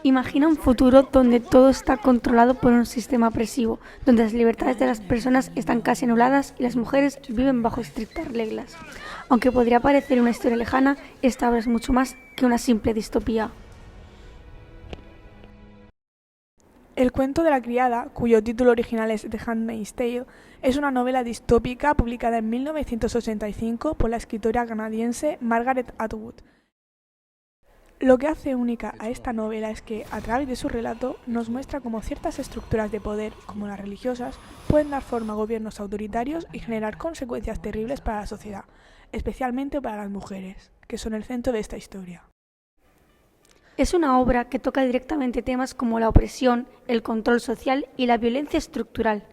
Imagina un futuro donde todo está controlado por un sistema opresivo, donde las libertades de las personas están casi anuladas y las mujeres viven bajo estrictas reglas. Aunque podría parecer una historia lejana, esta obra es mucho más que una simple distopía. El cuento de la criada, cuyo título original es The Handmaid's Tale, es una novela distópica publicada en 1985 por la escritora canadiense Margaret Atwood. Lo que hace única a esta novela es que, a través de su relato, nos muestra cómo ciertas estructuras de poder, como las religiosas, pueden dar forma a gobiernos autoritarios y generar consecuencias terribles para la sociedad, especialmente para las mujeres, que son el centro de esta historia. Es una obra que toca directamente temas como la opresión, el control social y la violencia estructural.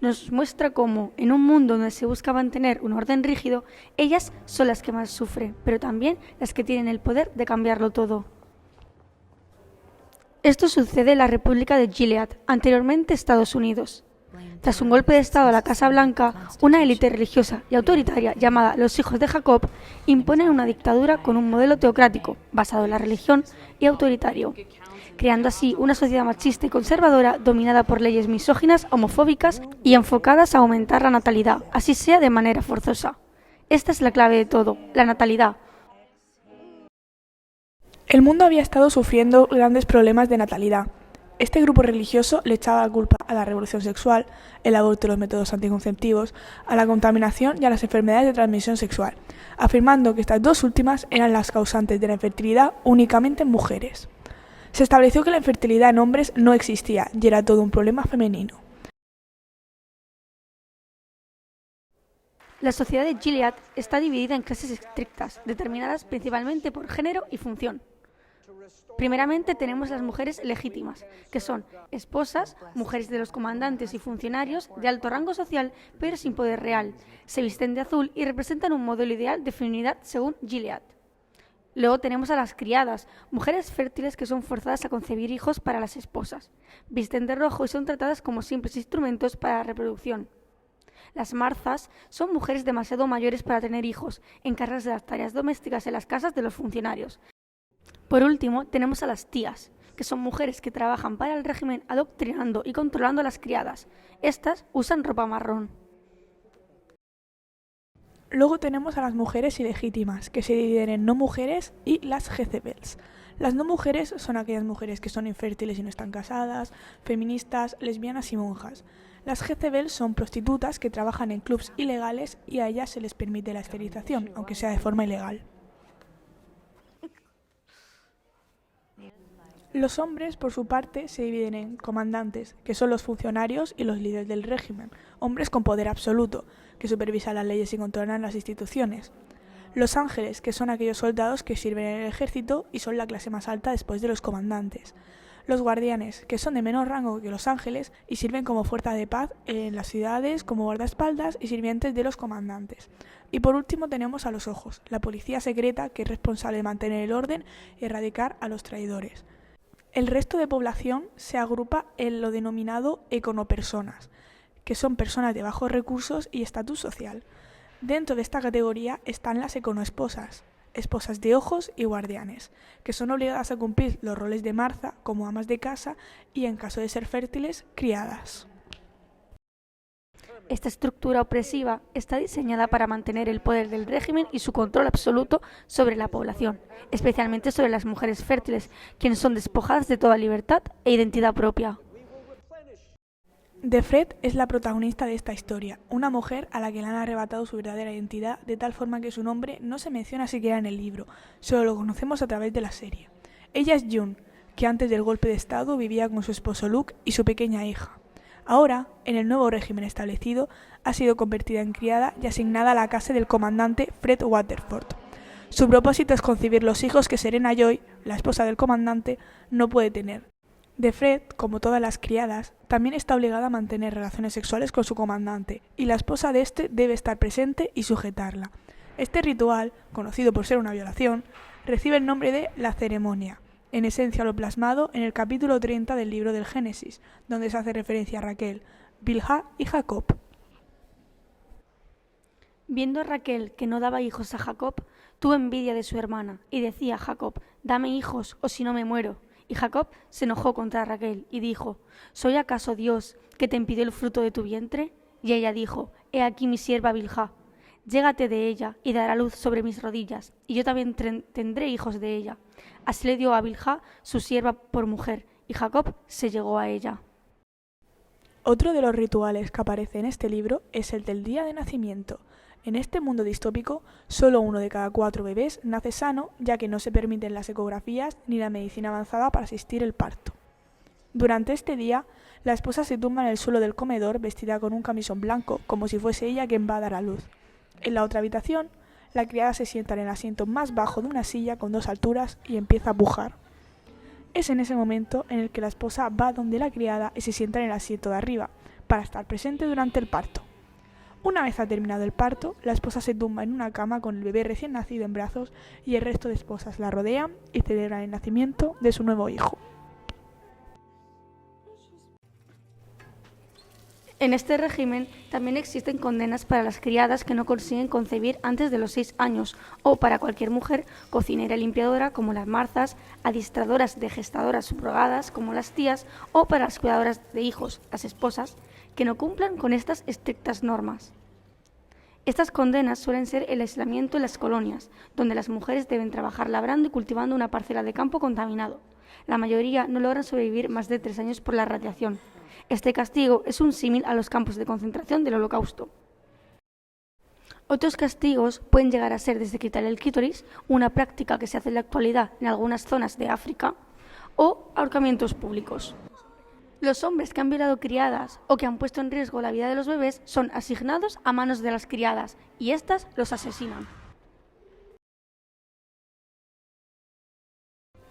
Nos muestra cómo, en un mundo donde se busca mantener un orden rígido, ellas son las que más sufren, pero también las que tienen el poder de cambiarlo todo. Esto sucede en la República de Gilead, anteriormente Estados Unidos. Tras un golpe de Estado a la Casa Blanca, una élite religiosa y autoritaria llamada los Hijos de Jacob imponen una dictadura con un modelo teocrático, basado en la religión y autoritario, creando así una sociedad machista y conservadora dominada por leyes misóginas, homofóbicas y enfocadas a aumentar la natalidad, así sea de manera forzosa. Esta es la clave de todo, la natalidad. El mundo había estado sufriendo grandes problemas de natalidad. Este grupo religioso le echaba la culpa a la revolución sexual, el aborto y los métodos anticonceptivos, a la contaminación y a las enfermedades de transmisión sexual, afirmando que estas dos últimas eran las causantes de la infertilidad únicamente en mujeres. Se estableció que la infertilidad en hombres no existía y era todo un problema femenino. La sociedad de Gilead está dividida en clases estrictas, determinadas principalmente por género y función. Primeramente tenemos las mujeres legítimas, que son esposas, mujeres de los comandantes y funcionarios de alto rango social, pero sin poder real. Se visten de azul y representan un modelo ideal de feminidad según Gilead. Luego tenemos a las criadas, mujeres fértiles que son forzadas a concebir hijos para las esposas. Visten de rojo y son tratadas como simples instrumentos para la reproducción. Las marzas son mujeres demasiado mayores para tener hijos, encargadas de las tareas domésticas en las casas de los funcionarios. Por último, tenemos a las tías, que son mujeres que trabajan para el régimen adoctrinando y controlando a las criadas. Estas usan ropa marrón. Luego tenemos a las mujeres ilegítimas, que se dividen en no mujeres y las Jezebels. Las no mujeres son aquellas mujeres que son infértiles y no están casadas, feministas, lesbianas y monjas. Las Jezebels son prostitutas que trabajan en clubs ilegales y a ellas se les permite la esterilización, aunque sea de forma ilegal. Los hombres, por su parte, se dividen en comandantes, que son los funcionarios y los líderes del régimen, hombres con poder absoluto, que supervisan las leyes y controlan las instituciones. Los ángeles, que son aquellos soldados que sirven en el ejército y son la clase más alta después de los comandantes. Los guardianes, que son de menor rango que los ángeles y sirven como fuerza de paz en las ciudades, como guardaespaldas y sirvientes de los comandantes. Y por último tenemos a los ojos, la policía secreta que es responsable de mantener el orden y erradicar a los traidores. El resto de población se agrupa en lo denominado econopersonas, que son personas de bajos recursos y estatus social. Dentro de esta categoría están las econoesposas, esposas de ojos y guardianes, que son obligadas a cumplir los roles de Martha como amas de casa y, en caso de ser fértiles, criadas. Esta estructura opresiva está diseñada para mantener el poder del régimen y su control absoluto sobre la población, especialmente sobre las mujeres fértiles, quienes son despojadas de toda libertad e identidad propia. Defred es la protagonista de esta historia, una mujer a la que le han arrebatado su verdadera identidad de tal forma que su nombre no se menciona siquiera en el libro, solo lo conocemos a través de la serie. Ella es June, que antes del golpe de estado vivía con su esposo Luke y su pequeña hija. Ahora, en el nuevo régimen establecido, ha sido convertida en criada y asignada a la casa del comandante Fred Waterford. Su propósito es concebir los hijos que Serena Joy, la esposa del comandante, no puede tener. Defred, como todas las criadas, también está obligada a mantener relaciones sexuales con su comandante, y la esposa de este debe estar presente y sujetarla. Este ritual, conocido por ser una violación, recibe el nombre de la ceremonia. en esencia lo plasmado en el capítulo 30 del libro del Génesis, donde se hace referencia a Raquel, Bilhá y Jacob. Viendo a Raquel que no daba hijos a Jacob, tuvo envidia de su hermana y decía a Jacob: «Dame hijos, o si no me muero». Y Jacob se enojó contra Raquel y dijo: «¿Soy acaso Dios que te impidió el fruto de tu vientre?». Y ella dijo: «He aquí mi sierva Bilhá, llégate de ella y dará luz sobre mis rodillas, y yo también tendré hijos de ella». Así le dio a Bilhá su sierva por mujer, y Jacob se llegó a ella. Otro de los rituales que aparece en este libro es el del día de nacimiento. En este mundo distópico, solo 1 de cada 4 bebés nace sano, ya que no se permiten las ecografías ni la medicina avanzada para asistir al parto. Durante este día, la esposa se tumba en el suelo del comedor vestida con un camisón blanco, como si fuese ella quien va a dar a luz. En la otra habitación, la criada se sienta en el asiento más bajo de una silla con 2 alturas y empieza a pujar. Es en ese momento en el que la esposa va donde la criada y se sienta en el asiento de arriba, para estar presente durante el parto. Una vez ha terminado el parto, la esposa se tumba en una cama con el bebé recién nacido en brazos y el resto de esposas la rodean y celebran el nacimiento de su nuevo hijo. En este régimen también existen condenas para las criadas que no consiguen concebir antes de los 6 años, o para cualquier mujer cocinera y limpiadora como las marzas, adiestradoras de gestadoras subrogadas como las tías, o para las cuidadoras de hijos, las esposas, que no cumplan con estas estrictas normas. Estas condenas suelen ser el aislamiento en las colonias, donde las mujeres deben trabajar labrando y cultivando una parcela de campo contaminado. La mayoría no logran sobrevivir más de 3 años por la radiación. Este castigo es un símil a los campos de concentración del Holocausto. Otros castigos pueden llegar a ser desde quitar el clítoris, una práctica que se hace en la actualidad en algunas zonas de África, o ahorcamientos públicos. Los hombres que han violado criadas o que han puesto en riesgo la vida de los bebés son asignados a manos de las criadas y éstas los asesinan.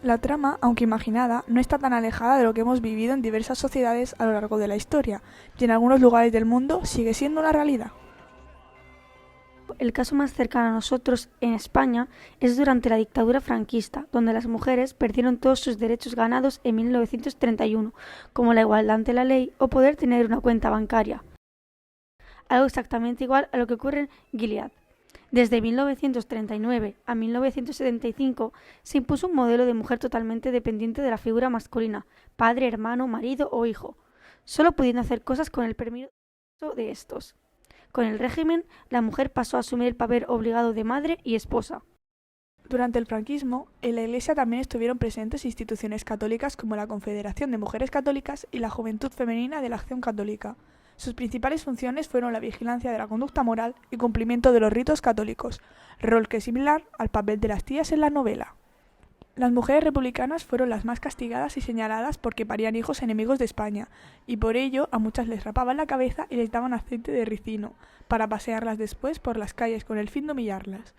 La trama, aunque imaginada, no está tan alejada de lo que hemos vivido en diversas sociedades a lo largo de la historia, y en algunos lugares del mundo sigue siendo una realidad. El caso más cercano a nosotros en España es durante la dictadura franquista, donde las mujeres perdieron todos sus derechos ganados en 1931, como la igualdad ante la ley o poder tener una cuenta bancaria. Algo exactamente igual a lo que ocurre en Gilead. Desde 1939 a 1975 se impuso un modelo de mujer totalmente dependiente de la figura masculina, padre, hermano, marido o hijo, solo pudiendo hacer cosas con el permiso de estos. Con el régimen, la mujer pasó a asumir el papel obligado de madre y esposa. Durante el franquismo, en la Iglesia también estuvieron presentes instituciones católicas como la Confederación de Mujeres Católicas y la Juventud Femenina de la Acción Católica. Sus principales funciones fueron la vigilancia de la conducta moral y cumplimiento de los ritos católicos, rol que es similar al papel de las tías en la novela. Las mujeres republicanas fueron las más castigadas y señaladas porque parían hijos enemigos de España, y por ello a muchas les rapaban la cabeza y les daban aceite de ricino, para pasearlas después por las calles con el fin de humillarlas.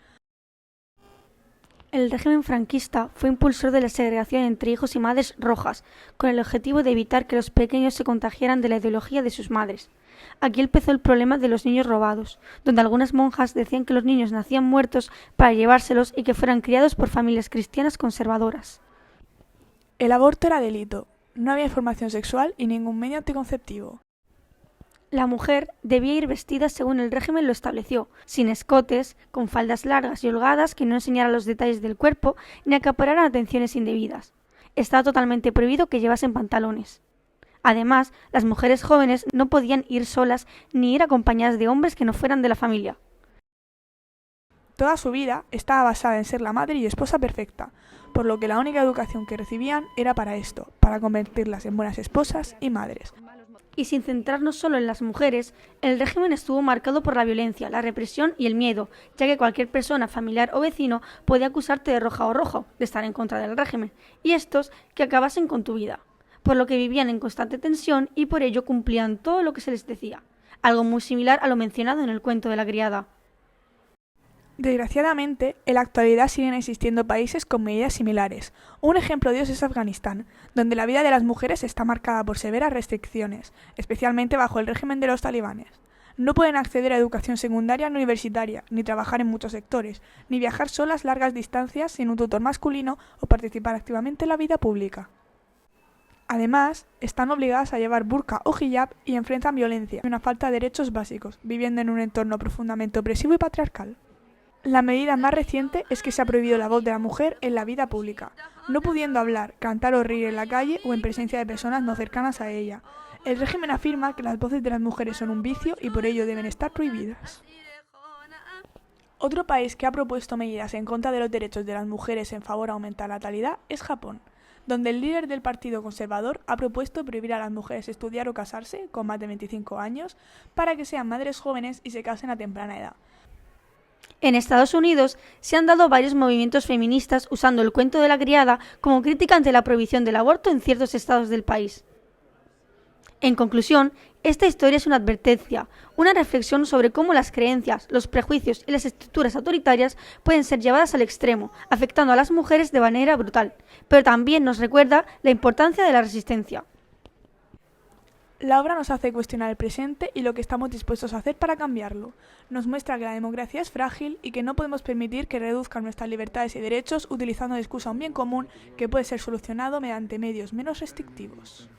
El régimen franquista fue impulsor de la segregación entre hijos y madres rojas, con el objetivo de evitar que los pequeños se contagiaran de la ideología de sus madres. Aquí empezó el problema de los niños robados, donde algunas monjas decían que los niños nacían muertos para llevárselos y que fueran criados por familias cristianas conservadoras. El aborto era delito, no había información sexual y ningún medio anticonceptivo. La mujer debía ir vestida según el régimen lo estableció, sin escotes, con faldas largas y holgadas que no enseñaran los detalles del cuerpo ni acapararan atenciones indebidas. Estaba totalmente prohibido que llevasen pantalones. Además, las mujeres jóvenes no podían ir solas ni ir acompañadas de hombres que no fueran de la familia. Toda su vida estaba basada en ser la madre y esposa perfecta, por lo que la única educación que recibían era para esto, para convertirlas en buenas esposas y madres. Y sin centrarnos solo en las mujeres, el régimen estuvo marcado por la violencia, la represión y el miedo, ya que cualquier persona, familiar o vecino puede acusarte de roja o rojo, de estar en contra del régimen, y estos que acabasen con tu vida, por lo que vivían en constante tensión y por ello cumplían todo lo que se les decía, algo muy similar a lo mencionado en el cuento de la criada. Desgraciadamente, en la actualidad siguen existiendo países con medidas similares. Un ejemplo de ellos es Afganistán, donde la vida de las mujeres está marcada por severas restricciones, especialmente bajo el régimen de los talibanes. No pueden acceder a educación secundaria ni universitaria, ni trabajar en muchos sectores, ni viajar solas largas distancias sin un tutor masculino o participar activamente en la vida pública. Además, están obligadas a llevar burka o hijab y enfrentan violencia y una falta de derechos básicos, viviendo en un entorno profundamente opresivo y patriarcal. La medida más reciente es que se ha prohibido la voz de la mujer en la vida pública, no pudiendo hablar, cantar o reír en la calle o en presencia de personas no cercanas a ella. El régimen afirma que las voces de las mujeres son un vicio y por ello deben estar prohibidas. Otro país que ha propuesto medidas en contra de los derechos de las mujeres en favor de aumentar la natalidad es Japón, donde el líder del Partido Conservador ha propuesto prohibir a las mujeres estudiar o casarse con más de 25 años para que sean madres jóvenes y se casen a temprana edad. En Estados Unidos se han dado varios movimientos feministas usando el cuento de la criada como crítica ante la prohibición del aborto en ciertos estados del país. En conclusión, esta historia es una advertencia, una reflexión sobre cómo las creencias, los prejuicios y las estructuras autoritarias pueden ser llevadas al extremo, afectando a las mujeres de manera brutal, pero también nos recuerda la importancia de la resistencia. La obra nos hace cuestionar el presente y lo que estamos dispuestos a hacer para cambiarlo. Nos muestra que la democracia es frágil y que no podemos permitir que reduzcan nuestras libertades y derechos utilizando de excusa un bien común que puede ser solucionado mediante medios menos restrictivos.